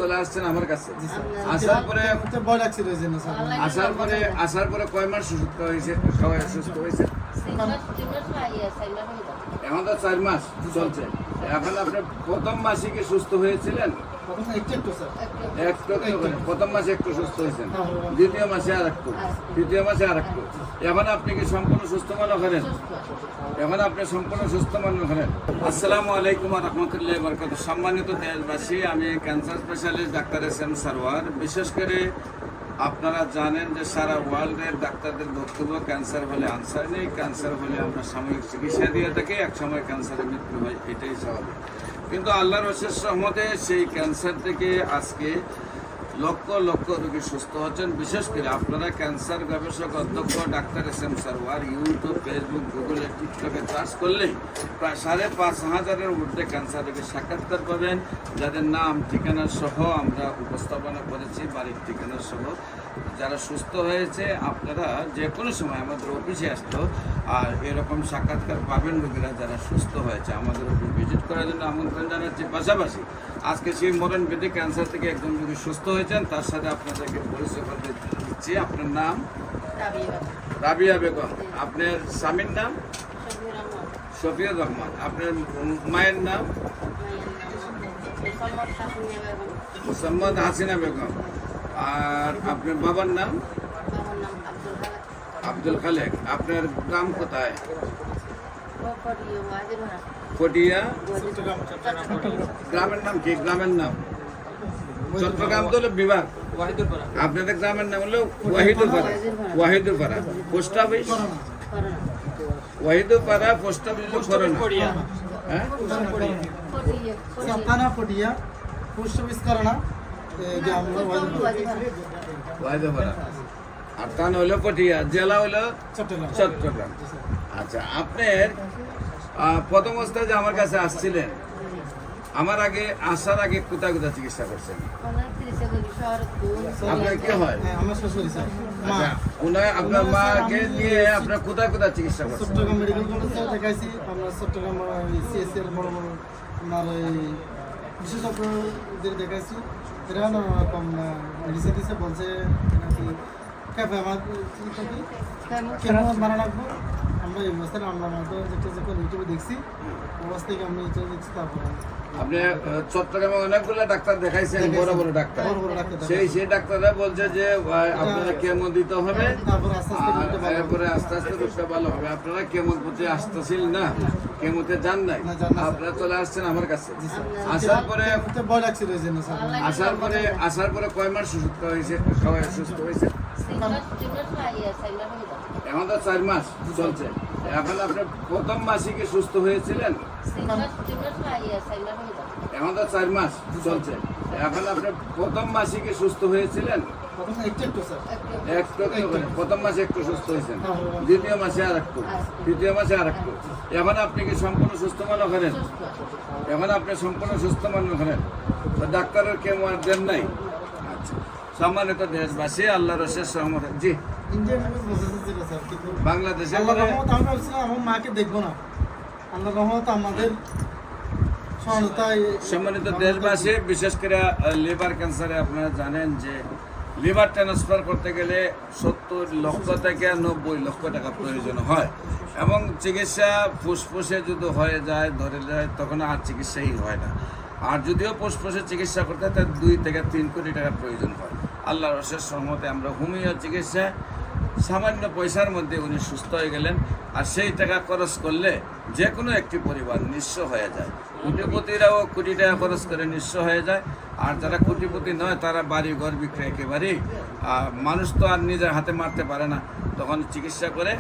চলে আসছেন আমার কাছে। আসার পরে কয় মাস সুস্থ হয়েছে? সুস্থ হয়েছে এখন তো 4 মাস চলছে। এখন আপনি প্রথম মাসে কি সুস্থ হয়েছিলেন? প্রথম মাসে একটু সুস্থ হয়েছেন, দ্বিতীয় মাসে আর একটু, তৃতীয় মাসে আর একটু। এখন আপনি কি সম্পূর্ণ সুস্থ মনে করেন? এখন আপনি সম্পূর্ণ সুস্থ মনে করেন? আসসালামু আলাইকুম ওয়া রাহমাতুল্লাহি ওয়া বারাকাতুহু। সম্মানিত দেশবাসী, আমি cancer specialist doctor SM. Sarwar. বিশেষ করে আপনারা জানেন যে সারা ওয়ার্ল্ডের ডাক্তারদের বক্তব্য ক্যান্সার হলে আনসার নেই, ক্যান্সার হলে আমরা সাময়িক চিকিৎসা দিয়ে থাকি, একসময় ক্যান্সারের মৃত্যু হয়, এটাই স্বাভাবিক। কিন্তু আল্লাহর অশেষ রহমতে সেই ক্যান্সার থেকে আজকে লক্ষ লক্ষ রোগী সুস্থ হচ্ছেন। বিশেষ করে আপনারা ক্যান্সার গবেষক অধ্যক্ষ doctor SM. Sarwar YouTube, Facebook, গুগলে, টিকটকে সার্চ করলেই প্রায় 5,500-এর ঊর্ধ্বে ক্যান্সার রোগীর সাক্ষাৎকার পাবেন, যাদের নাম ঠিকানা সহ আমরা উপস্থাপনা করেছি, বাড়ির ঠিকানা সহ। যারা সুস্থ হয়েছে আপনারা যে কোনো সময় আমাদের অফিসে আসতো আর এরকম সাক্ষাৎকার পাবেন। রোগীরা যারা সুস্থ হয়েছে আমাদের অফিস ভিজিট করার জন্য আমন্ত্রণ জানাচ্ছি। পাশাপাশি আজকে সেই মরণ ব্যাধি ক্যান্সার থেকে একজন রোগী সুস্থ হয়েছেন, তার সাথে আপনাদেরকে পরিচয় করে দিচ্ছি। আপনার নাম? রাবিয়া বেগম। আপনার স্বামীর নাম? শফিউর রহমান। আপনার মায়ের নাম? মোসাম্মদ হাসিনা বেগম। আর আপনার বাবার নাম? আব্দুল খালেক। আপনার গ্রাম কোথায়? ফটিয়া। গ্রামের নাম কি? গ্রামের নাম চট্টগ্রাম তো হলো বিভাগ, আপনাদের গ্রামের নাম হলো Wahidurpara. Wahidurpara post office? Wahidurpara post office Korona. হ্যাঁ, থানা ফটিয়া, পোস্ট অফিস করোনা, ওয়াহিদুরপাড়া। আর থানা হলো পটিয়া, জেলা হলো চট্টগ্রাম। আচ্ছা, আপনার প্রথম অবস্থায় যে আমার কাছে আসছিলেন, আমার আসার আগে কোথায় কোথায় চিকিৎসা করছেন? আপনার কি হয়? আচ্ছা, আপনার মাকে নিয়ে আপনার কোথায় কোথায় চিকিৎসা করছেন? চট্টগ্রাম মেডিকেল কলেজে দেখাইছি, আমরা চট্টগ্রাম সিএসসির বড় বড় আমার বিশেষজ্ঞদের দেখাইছি। এরা কম মেডিসিন দিচ্ছে, বলছে ক্যাপে আমার কেমন মারা রাখবো। আমরা এই অবস্থায় আমরা যেটা যখন ইউটিউবে দেখছি অবস্থা থেকে আমি এটা দেখছি। তারপরে আপনি চট্টগ্রামে অনেকগুলো ডাক্তার দেখাইছেন, বড় বড় ডাক্তার। সেই ডাক্তাররা বলছে যে আপনারা কেমো দিতে হবে, তারপরে আস্তে আস্তে রোগটা ভালো হবে। আপনারা কেমোর প্রতি আসতেছিল না, কেমোতে যান নাই, আপনারা চলে আসছেন আমার কাছে। আসার পরে কয় মাস সুস্থ হয়েছে? সুস্থ হয়েছে এখন তো 4 মাস চলছে। এখন আপনি প্রথম মাসে কি সুস্থ হয়েছিলেন? এখন তো 4 মাস চলছে। এখন আপনি প্রথম মাসে কি সুস্থ হয়েছিলেন? প্রথম মাসে একটু সুস্থ হয়েছেন, দ্বিতীয় মাসে আর একটু, তৃতীয় মাসে আর একটু। এখন আপনি কি সম্পূর্ণ সুস্থ মনে করেন? এখন আপনি সম্পূর্ণ সুস্থ মনে করেন? ডাক্তারের কেমন আর দেন নাই? আচ্ছা, সম্মানিত দেশবাসী, আল্লাহর অশেষ রহমত। জি, বাংলাদেশে আমার মাকে দেখবো না, আল্লাহ রহমত আমাদের সম্মানিত দেশবাসী। বিশেষ করে লিভার ক্যান্সারে আপনারা জানেন যে লিভার ট্রান্সফার করতে গেলে 70 লক্ষ থেকে 90 লক্ষ টাকা প্রয়োজন হয়, এবং চিকিৎসা ফুসফুসে যদি হয়ে যায়, ধরে যায়, তখন আর চিকিৎসাই হয় না। আর যদিও ফুসফুসে চিকিৎসা করতে হয়, তার 2 থেকে 3 কোটি টাকা প্রয়োজন হয়। আল্লাহর অশেষ রহমতে আমরা হোমিও চিকিৎসা সামান্য পয়সার মধ্যে উনি সুস্থ হয়ে গেলেন। আর সেই টাকা খরচ করলে যে কোনো একটি পরিবার নিঃস্ব হয়ে যায়। কোটিপতিরাও কোটি টাকা খরচ করে নিঃস্ব হয়ে যায়, আর যারা কোটিপতি নয় তারা বাড়ি ঘর বিক্রি একেবারেই, মানুষ তো আর নিজের হাতে মারতে পারে না, তখন চিকিৎসা করে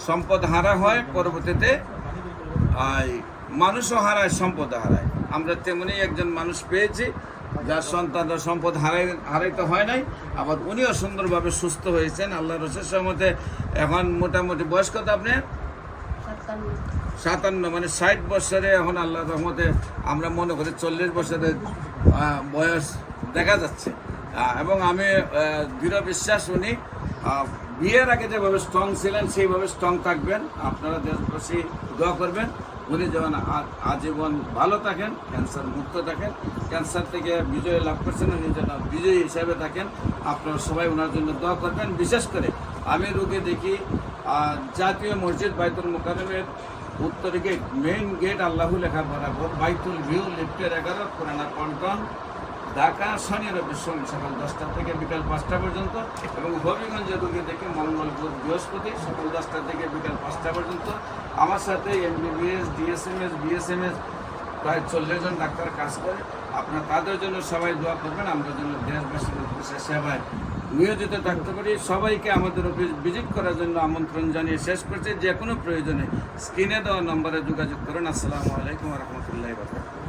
সম্পদ হারা হয়। পরবর্তীতে মানুষও হারায়, সম্পদ হারায়। আমরা তেমনি একজন মানুষ পেয়েছি যার সন্তানরা সম্পদ হারাইতে হয় নাই, আবার উনিও সুন্দরভাবে সুস্থ হয়েছেন আল্লাহর অশেষ রহমতে। এখন মোটামুটি বয়স কত আপনি? 57, মানে 60 বছরে এখন আল্লাহর রহমতে আমরা মনে করি 40 বছরের বয়স দেখা যাচ্ছে। এবং আমি দৃঢ় বিশ্বাস, উনি বিয়ের আগে যেভাবে স্ট্রং ছিলেন সেইভাবে স্ট্রং থাকবেন। আপনারা দেশবাসী দোয়া করবেন উনি যেমন আজীবন ভালো থাকেন, ক্যান্সার মুক্ত থাকেন, ক্যান্সার থেকে বিজয় লাভ করছেন, উনি যেন বিজয়ী হিসাবে থাকেন। আপনারা সবাই ওনার জন্য দোয়া করবেন। বিশেষ করে আমি রোগী দেখি জাতীয় মসজিদ বাইতুল মোকাররমের উত্তর গেট, মেইন গেট আল্লাহু লেখা বরাবর, বাইতুল ভিউ লিফটের 11, পুরানা পল্টন, ঢাকা, শনি রবি সোম সকাল 10টা থেকে বিকাল 5টা পর্যন্ত, এবং হবিগঞ্জে রোগী দেখে মঙ্গল বুধ বৃহস্পতি সকাল 10টা থেকে বিকাল 5টা পর্যন্ত। আমার সাথে MBBS, DSMS, BSMS প্রায় 40 জন ডাক্তার কাজ করে। আপনারা তাদের জন্য সবাই দোয়া করবেন, আমরা যেন দেশবাসীর অফিসের সেবায় নিয়োজিত থাকতে পারি। সবাইকে আমাদের অফিস ভিজিট করার জন্য আমন্ত্রণ জানিয়ে শেষ করছি। যে কোনো প্রয়োজনে স্ক্রিনে দেওয়া নম্বরে যোগাযোগ করুন। আসসালামু আলাইকুম ওয়া রাহমাতুল্লাহি ওয়া বারাকাতুহু।